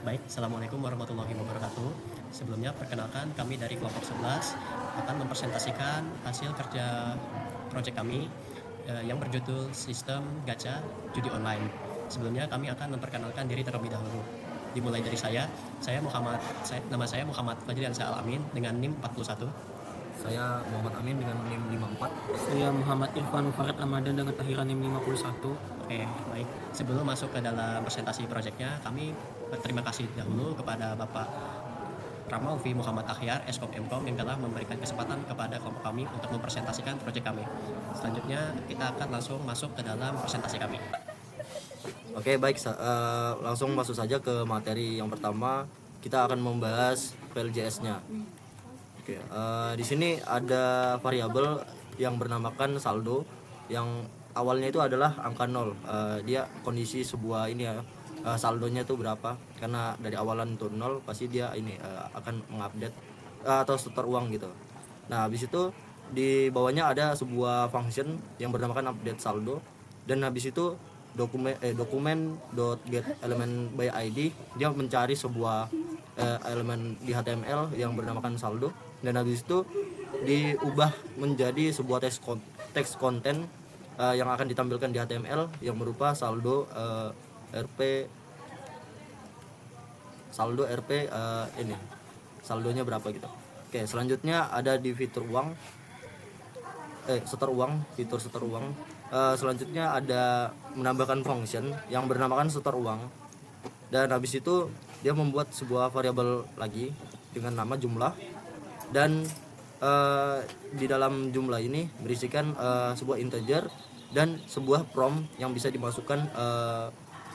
Baik, Assalamualaikum warahmatullahi wabarakatuh. Sebelumnya perkenalkan kami dari kelompok 11 akan mempresentasikan hasil kerja proyek kami yang berjudul Sistem Gacha Judi Online. Sebelumnya kami akan memperkenalkan diri terlebih dahulu. Dimulai dari nama saya Muhammad Fajriansyah Al-Amin dengan NIM 41. Saya Muhammad Amin dengan NIM 54. Saya Muhammad Irfan Farid Ramadan dengan akhiran NIM 51. Oke, baik. Sebelum masuk ke dalam presentasi proyeknya, kami berterima kasih dahulu kepada Bapak Ramaufi Muhammad Akhyar, Eskom Mkom, yang telah memberikan kesempatan kepada kelompok kami untuk mempresentasikan proyek kami. Selanjutnya, kita akan langsung masuk ke dalam presentasi kami. Oke, baik. Langsung masuk saja ke materi yang pertama. Kita akan membahas PLJS-nya. Oke, di sini ada variabel yang bernamakan saldo, yang awalnya itu adalah angka 0. Dia kondisi sebuah ini ya, saldonya itu berapa, karena dari awalan itu 0 pasti dia ini akan mengupdate atau setor uang gitu. Nah, habis itu di bawahnya ada sebuah function yang bernamakan update saldo, dan habis itu dokumen.getElementById dia mencari sebuah elemen di HTML yang bernamakan saldo, dan habis itu diubah menjadi sebuah teks konten yang akan ditampilkan di HTML yang berupa saldo RP ini saldonya berapa gitu. Oke, selanjutnya ada di fitur uang, fitur setor uang. Selanjutnya ada menambahkan function yang bernamakan setor uang, dan habis itu dia membuat sebuah variabel lagi dengan nama jumlah, dan di dalam jumlah ini berisikan sebuah integer dan sebuah prompt yang bisa dimasukkan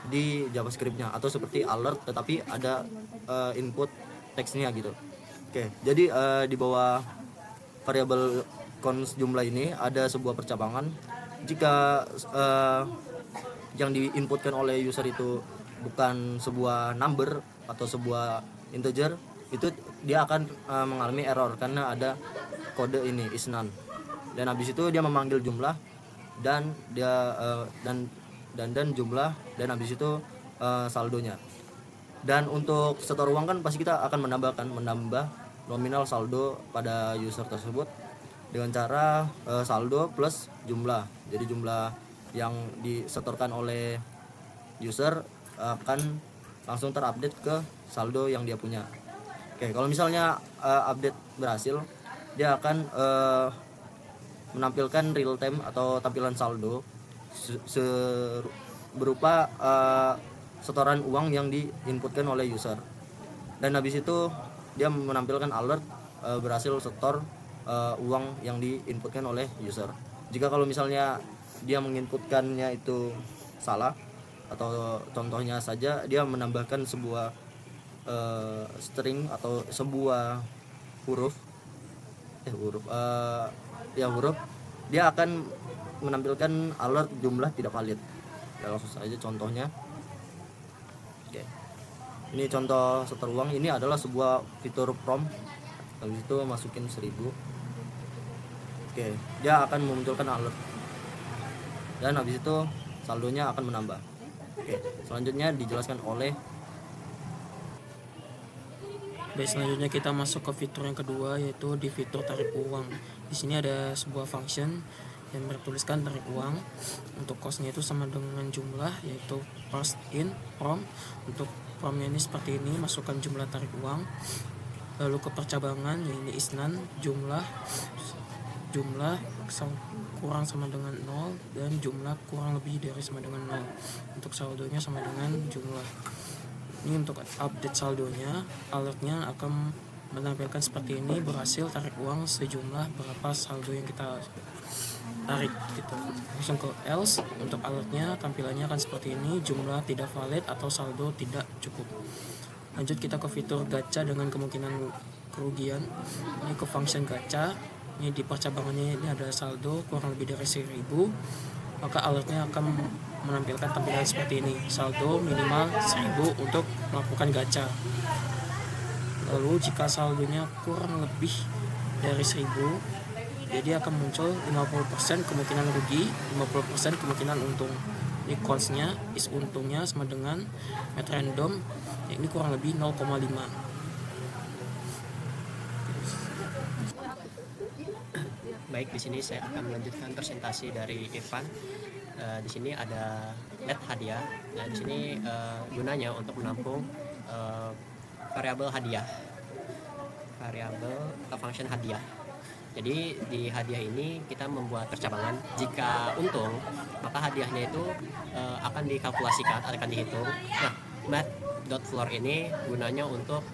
di JavaScript-nya, atau seperti alert tetapi ada input teksnya gitu. Oke, jadi di bawah variabel const jumlah ini ada sebuah percabangan. Jika yang diinputkan oleh user itu bukan sebuah number atau sebuah integer, itu dia akan mengalami error karena ada kode ini is none. Dan habis itu dia memanggil jumlah dan dia dan jumlah, dan habis itu saldonya. Dan untuk setor uang kan pasti kita akan menambah nominal saldo pada user tersebut dengan cara saldo plus jumlah. Jadi jumlah yang disetorkan oleh user akan langsung terupdate ke saldo yang dia punya. Oke, kalau misalnya update berhasil, dia akan menampilkan real time atau tampilan saldo berupa setoran uang yang diinputkan oleh user. Dan habis itu dia menampilkan alert berhasil setor uang yang diinputkan oleh user. Jika kalau misalnya dia menginputkannya itu salah, atau contohnya saja dia menambahkan sebuah string atau sebuah huruf, dia akan menampilkan alert jumlah tidak valid. Ya, langsung saja contohnya. Oke, ini contoh setor uang. Ini adalah sebuah fitur prompt. Habis itu masukin 1000. Oke, dia akan memunculkan alert, dan habis itu saldonya akan menambah. Oke, selanjutnya dijelaskan oleh. Baik, selanjutnya kita masuk ke fitur yang kedua, yaitu di fitur tarik uang. Di sini ada sebuah function yang bertuliskan tarik uang. Untuk costnya itu sama dengan jumlah, yaitu parse in prompt. Untuk promptnya ini seperti ini, masukkan jumlah tarik uang. Lalu ke percabangan, yaitu is none, jumlah kurang sama dengan 0, dan jumlah kurang lebih dari sama dengan 0. Untuk saldonya sama dengan jumlah. Ini untuk update saldonya, alertnya akan menampilkan seperti ini, berhasil tarik uang sejumlah berapa saldo yang kita tarik gitu. Langsung ke else. Untuk alertnya tampilannya akan seperti ini, jumlah tidak valid atau saldo tidak cukup. Lanjut kita ke fitur gacha dengan kemungkinan kerugian. Ini ke function gacha. Ini di percabangannya ini ada saldo kurang lebih dari 1000, maka alertnya akan menampilkan tampilan seperti ini, saldo minimal 1000 untuk melakukan gacha. Lalu jika saldonya kurang lebih dari 1000, jadi akan muncul 50% kemungkinan rugi, 50% kemungkinan untung. Jadi cost-nya untungnya sama dengan net random, ya ini kurang lebih 0,5. Baik, di sini saya akan melanjutkan presentasi dari Irfan. Di sini ada net hadiah. Nah, di sini gunanya untuk menampung variabel hadiah, variabel atau function hadiah. Jadi di hadiah ini kita membuat percabangan. Jika untung, maka hadiahnya itu akan dikalkulasikan, akan dihitung. Nah, math.floor ini gunanya untuk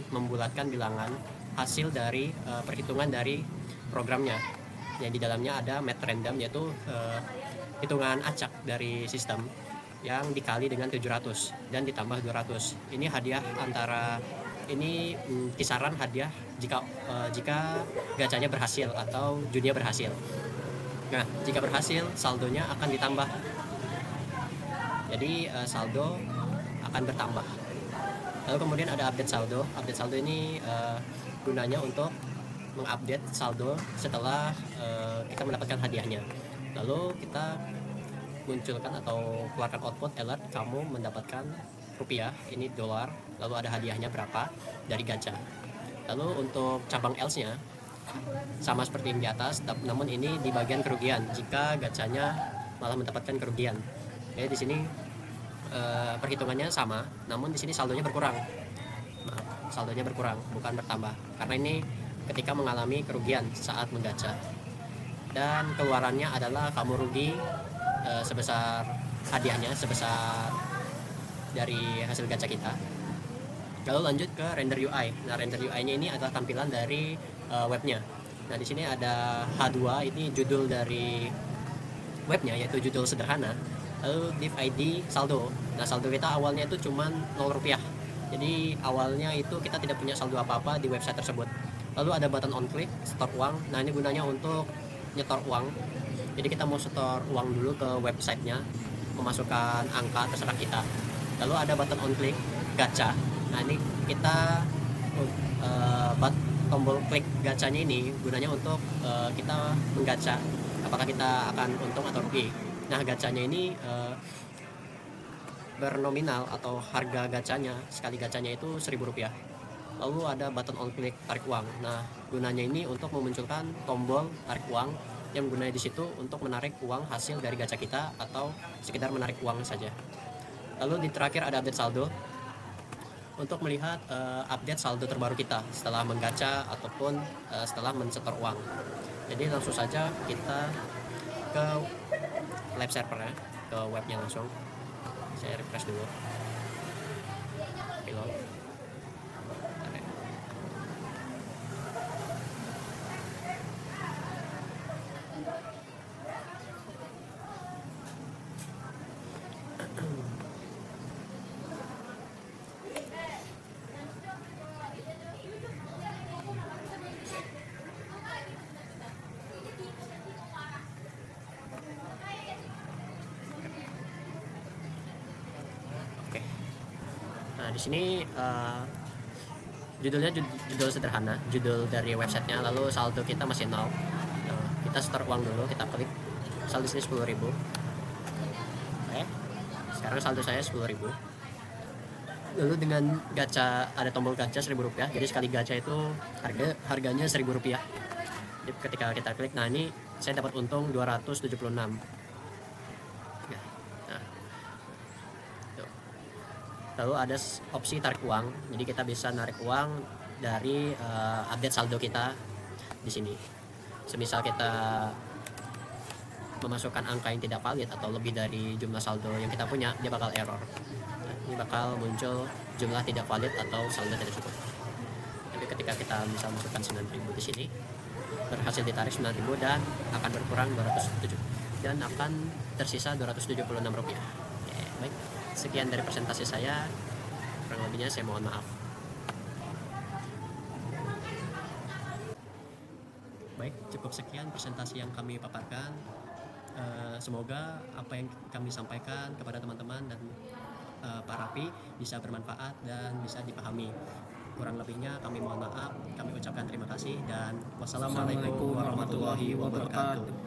membulatkan bilangan hasil dari perhitungan dari programnya. Yang di dalamnya ada math random, yaitu hitungan acak dari sistem yang dikali dengan 700 dan ditambah 200. Ini hadiah kisaran hadiah jika gacanya berhasil atau juninya berhasil. Nah, jika berhasil saldonya akan ditambah. Jadi saldo akan bertambah. Lalu kemudian ada update saldo. Update saldo ini gunanya untuk mengupdate saldo setelah kita mendapatkan hadiahnya. Lalu kita munculkan atau keluarkan output alert, kamu mendapatkan rupiah, ini dolar, lalu ada hadiahnya berapa dari gacha. Lalu untuk cabang else-nya sama seperti yang di atas, namun ini di bagian kerugian jika gacanya malah mendapatkan kerugian. Jadi di sini perhitungannya sama, namun di sini saldonya berkurang. Maaf, saldonya berkurang, bukan bertambah. Karena ini ketika mengalami kerugian saat menggacha. Dan keluarannya adalah kamu rugi sebesar hadiahnya, sebesar dari hasil gacha kita. Lalu lanjut ke render UI. Nah, render UI-nya ini adalah tampilan dari webnya. Nah, di sini ada H2, ini judul dari webnya, yaitu judul sederhana. Lalu div ID saldo. Nah, saldo kita awalnya itu cuma 0 rupiah. Jadi awalnya itu kita tidak punya saldo apa-apa di website tersebut. Lalu ada button on click, store uang. Nah, ini gunanya untuk nyetor uang. Jadi kita mau setor uang dulu ke websitenya, memasukkan angka terserah kita. Lalu ada button on click, gacha. Nah, ini kita tombol klik gacanya ini gunanya untuk kita menggacha apakah kita akan untung atau rugi. Nah, gacanya ini bernominal atau harga gacanya, sekali gacanya itu Rp1.000. Lalu ada button on click tarik uang. Nah, gunanya ini untuk memunculkan tombol tarik uang yang gunanya di situ untuk menarik uang hasil dari gacha kita atau sekedar menarik uang saja. Lalu di terakhir ada update saldo untuk melihat update saldo terbaru kita setelah menggacha ataupun setelah mensetor uang. Jadi langsung saja kita ke live servernya, ke webnya langsung. Saya refresh dulu. Reload. Nah, di sini judulnya judul sederhana, judul dari websitenya. Lalu saldo kita masih 0. Nah, kita store uang dulu, kita klik. Saldo sini 10.000. Oke. Sekarang saldo saya 10.000. Lalu dengan gacha, ada tombol gacha Rp1.000. Jadi sekali gacha itu harganya Rp1.000. Jadi ketika kita klik, nah ini saya dapat untung 276. Lalu ada opsi tarik uang, jadi kita bisa narik uang dari update saldo kita di sini. Semisal kita memasukkan angka yang tidak valid atau lebih dari jumlah saldo yang kita punya, dia bakal error. Nah, ini bakal muncul jumlah tidak valid atau saldo tidak cukup. Jadi ketika kita bisa masukkan 9.000 di sini, berhasil ditarik 9.000 dan akan berkurang 207 dan akan tersisa Rp276. Oke, baik. Sekian dari presentasi saya, kurang lebihnya saya mohon maaf. Baik, cukup sekian presentasi yang kami paparkan. Semoga apa yang kami sampaikan kepada teman-teman dan Pak Raffi bisa bermanfaat dan bisa dipahami. Kurang lebihnya kami mohon maaf, kami ucapkan terima kasih dan wassalamualaikum warahmatullahi wabarakatuh.